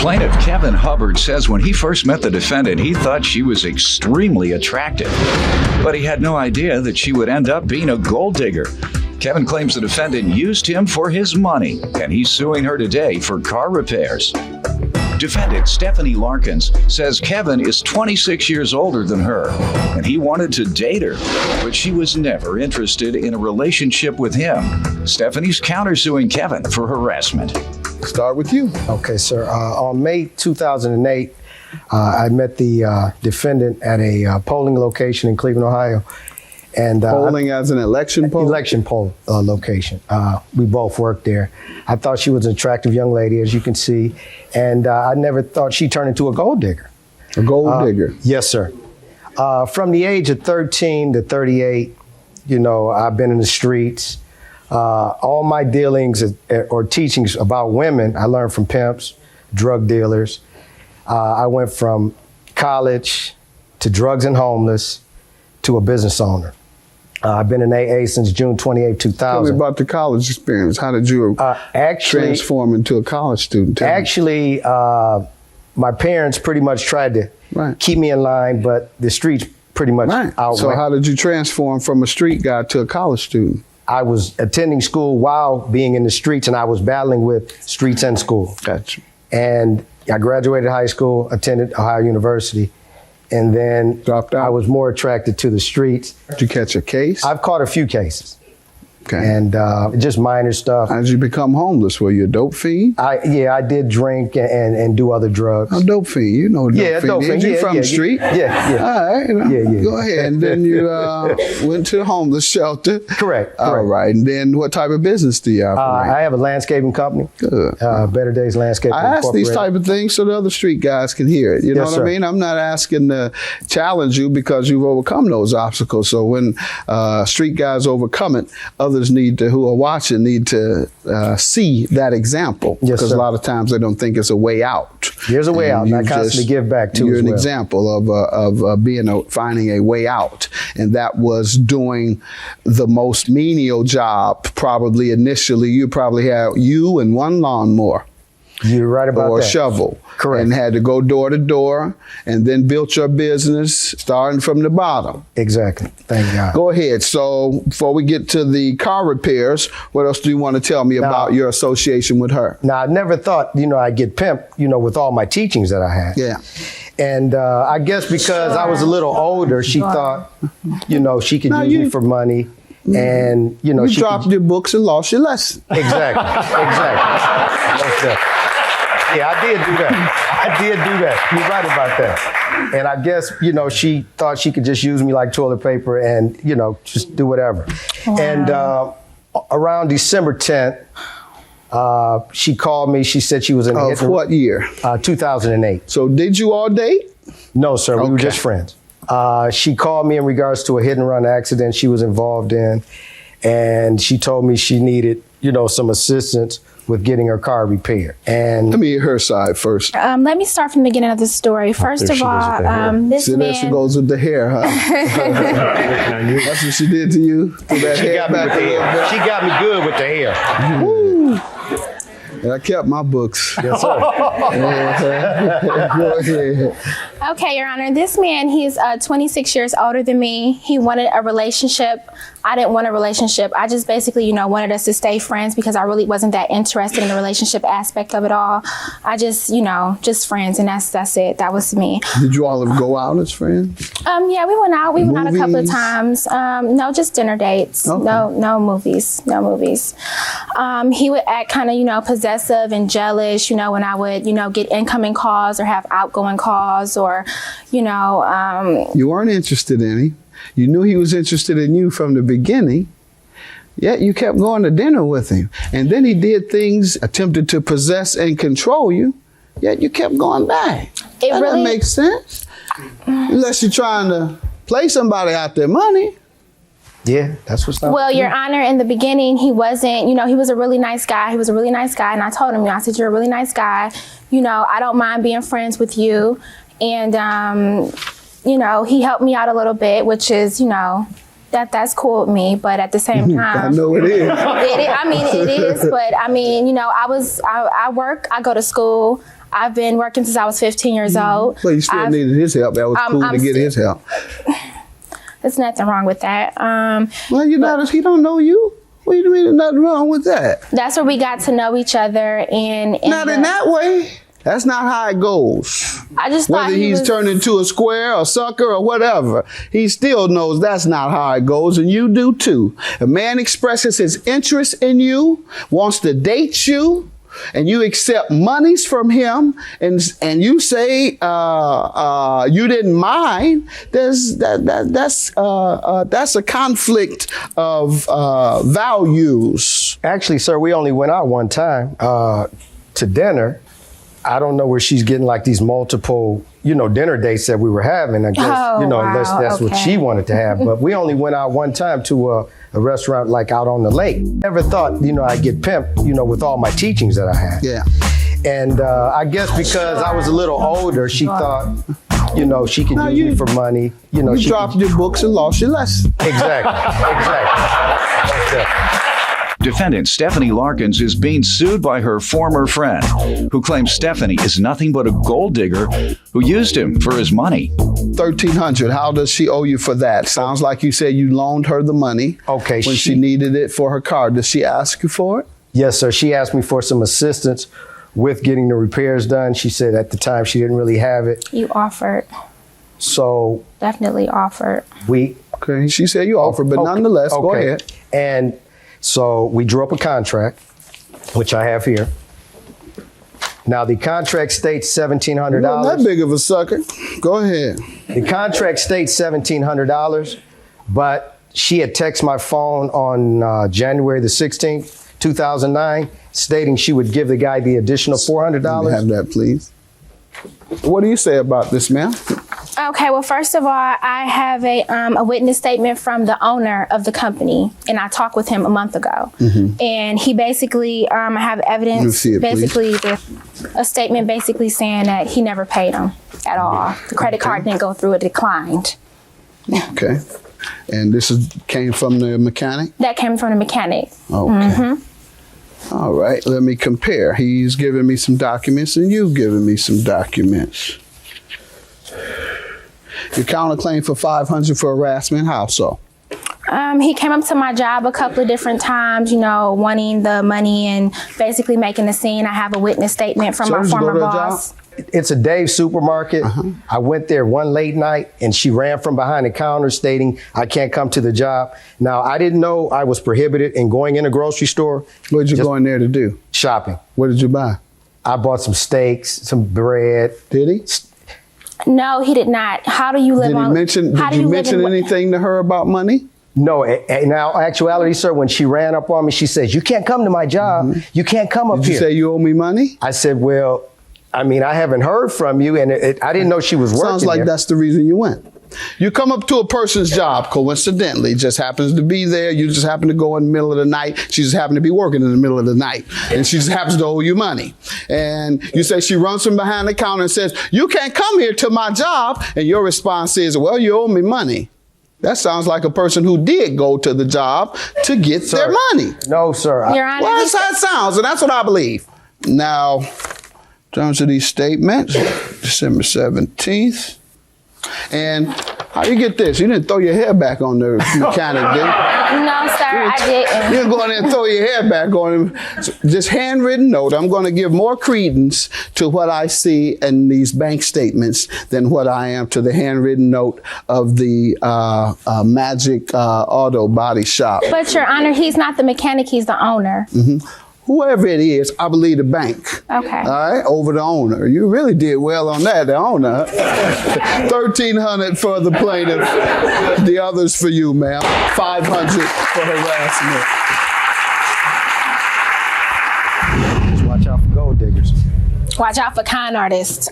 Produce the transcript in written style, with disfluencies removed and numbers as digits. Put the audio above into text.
Plaintiff Kevin Hubbard says when he first met the defendant, he thought she was extremely attractive, but he had no idea that she would end up being a gold digger. Kevin claims the defendant used him for his money, and he's suing her today for car repairs. Defendant Stephanie Larkins says Kevin is 26 years older than her, and he wanted to date her, but she was never interested in a relationship with him. Stephanie's countersuing Kevin for harassment. Start with you. Okay, sir. On May 2008, I met the defendant at a polling location in Cleveland, Ohio. And polling as an election poll? Election poll location. We both worked there. I thought she was an attractive young lady, as you can see, and I never thought she'd turn into a gold digger. A gold digger? Yes, sir. From the age of 13 to 38, you know, I've been in the streets. All my dealings or teachings about women, I learned from pimps, drug dealers. I went from college to drugs and homeless to a business owner. I've been in AA since June 28, 2000. Tell me about the college experience. How did you transform into a college student? Actually, my parents pretty much tried to keep me in line, but the streets pretty much outwent. So how did you transform from a street guy to a college student? I was attending school while being in the streets, and I was battling with streets and school. Gotcha. And I graduated high school, attended Ohio University, and then dropped out. I was more attracted to the streets. Did you catch a case? I've caught a few cases. Okay. And just minor stuff. How did you become homeless? Were you a dope fiend? I did drink and do other drugs. A dope fiend, you know, dope fiend. You from the street? Yeah. All right. Go ahead. And then you went to the homeless shelter. Correct. All right. And then what type of business do you operate? I have a landscaping company. Good. Better Days Landscaping. I ask these type of things so the other street guys can hear it. You know what I mean? I'm not asking to challenge you because you've overcome those obstacles. So when street guys overcome it, others who are watching need to see that example. Because a lot of times they don't think it's a way out. There's a way out, and I constantly give back too. You're an example of finding a way out, and that was doing the most menial job. Probably initially, you probably had you and one lawnmower. You're right about that. Or a shovel. Correct. And had to go door to door and then built your business starting from the bottom. Exactly. Thank God. Go ahead. So before we get to the car repairs, what else do you want to tell me about your association with her? Now, I never thought, I'd get pimped, with all my teachings that I had. Yeah. And I guess because I was a little older, she thought, she could use me for money. And, you dropped your books and lost your lesson. Exactly. Yeah, I did do that. You're right about that. And I guess, she thought she could just use me like toilet paper and, just do whatever. Wow. And around December 10th, she called me. She said she was in Of what year? 2008. So did you all date? No, sir. We were just friends. She called me in regards to a hit and run accident she was involved in. And she told me she needed, some assistance with getting her car repaired. And let me hear her side first. Let me start from the beginning of the story. First of all, this man... there she goes with the hair, huh? That's what she did to you? She got me good with the hair. Woo. And I kept my books. Yes, sir. Go ahead. Okay, Your Honor. This man, he's 26 years older than me. He wanted a relationship. I didn't want a relationship. I just basically, wanted us to stay friends because I really wasn't that interested in the relationship aspect of it all. I just, just friends, and that's it. That was me. Did you all go out as friends? Yeah, we went out. We went out a couple of times. No, just dinner dates. Okay. No movies. No movies. He would act kind of, possessive and jealous, when I would, get incoming calls or have outgoing calls or, You weren't interested in him. You knew he was interested in you from the beginning, yet you kept going to dinner with him. And then he did things, attempted to possess and control you, yet you kept going back. That doesn't make sense. Unless you're trying to play somebody out their money. Yeah, that's what's not. Well, Your Honor, in the beginning, he wasn't, he was a really nice guy. He was a really nice guy. And I told him, I said, you're a really nice guy. I don't mind being friends with you. And, he helped me out a little bit, which is, that's cool with me. But at the same time, I know it is. It is. But I work, I go to school. I've been working since I was 15 years old. But you still needed his help. That was cool to get his help. There's nothing wrong with that. Well, he don't know you. What do you mean there's nothing wrong with that? That's where we got to know each other. Not in that way. That's not how it goes. I just thought whether he's turned into a square or sucker or whatever, he still knows that's not how it goes, and you do too. A man expresses his interest in you, wants to date you, and you accept monies from him, and you say you didn't mind. That's a conflict of values. Actually, sir, we only went out one time to dinner. I don't know where she's getting like these multiple, dinner dates that we were having. I guess, unless that's what she wanted to have. But we only went out one time to a restaurant like out on the lake. Never thought, I'd get pimped, with all my teachings that I had. Yeah. And I guess because I was a little older, she thought, she could use me for money. You dropped your books and lost your lesson. Exactly. Defendant Stephanie Larkins is being sued by her former friend, who claims Stephanie is nothing but a gold digger who used him for his money. $1,300. How does she owe you for that? Sounds like you said you loaned her the money. Okay. When she needed it for her car. Does she ask you for it? Yes, sir. She asked me for some assistance with getting the repairs done. She said at the time she didn't really have it. You offered. So. Definitely offered. Okay. She said you offered, but nonetheless, go ahead. And so we drew up a contract, which I have here. Now the contract states $1,700. You're not that big of a sucker. Go ahead. The contract states $1,700, but she had texted my phone on January the 16th, 2009, stating she would give the guy the additional $400. Let me have that, please. What do you say about this, ma'am? Okay, well, first of all, I have a witness statement from the owner of the company, and I talked with him a month ago. Mm-hmm. And he basically, I have evidence, a statement basically saying that he never paid him at all. The credit card didn't go through, it declined. Okay. And this came from the mechanic? That came from the mechanic. Okay. Mm-hmm. All right, let me compare. He's given me some documents and you've given me some documents. Your counterclaim for $500 for harassment, how so? He came up to my job a couple of different times, wanting the money and basically making a scene. I have a witness statement from my former boss. It's a Dave's supermarket. Uh-huh. I went there one late night and she ran from behind the counter stating, I can't come to the job. Now, I didn't know I was prohibited in going in a grocery store. What did you go in there to do? Shopping. What did you buy? I bought some steaks, some bread. Did he? No, he did not. How do you live on? Did you mention anything to her about money? No. Now, actuality, sir, when she ran up on me, she says, you can't come to my job. Mm-hmm. You can't come up here. Did you say you owe me money? I said, well, I haven't heard from you, and I didn't know she was working. Sounds like that's the reason you went. You come up to a person's job, coincidentally, just happens to be there. You just happen to go in the middle of the night. She just happened to be working in the middle of the night, and she just happens to owe you money. And you say she runs from behind the counter and says, you can't come here to my job. And your response is, well, you owe me money. That sounds like a person who did go to the job to get their money. No, sir. Your Honor, well, that's how it sounds, and that's what I believe. Now, in terms of these statements, December 17th. And how do you get this? You didn't throw your hair back on the mechanic, did you? No, sir, I didn't. You didn't go in there and throw your hair back on him. So just handwritten note. I'm going to give more credence to what I see in these bank statements than what I am to the handwritten note of the Magic Auto Body Shop. But, Your Honor, he's not the mechanic. He's the owner. Mm-hmm. Whoever it is, I believe the bank. Okay. All right, over the owner. You really did well on that, the owner. $1,300 for the plaintiff. The others for you, ma'am. $500 for harassment. Just watch out for gold diggers. Watch out for con artists.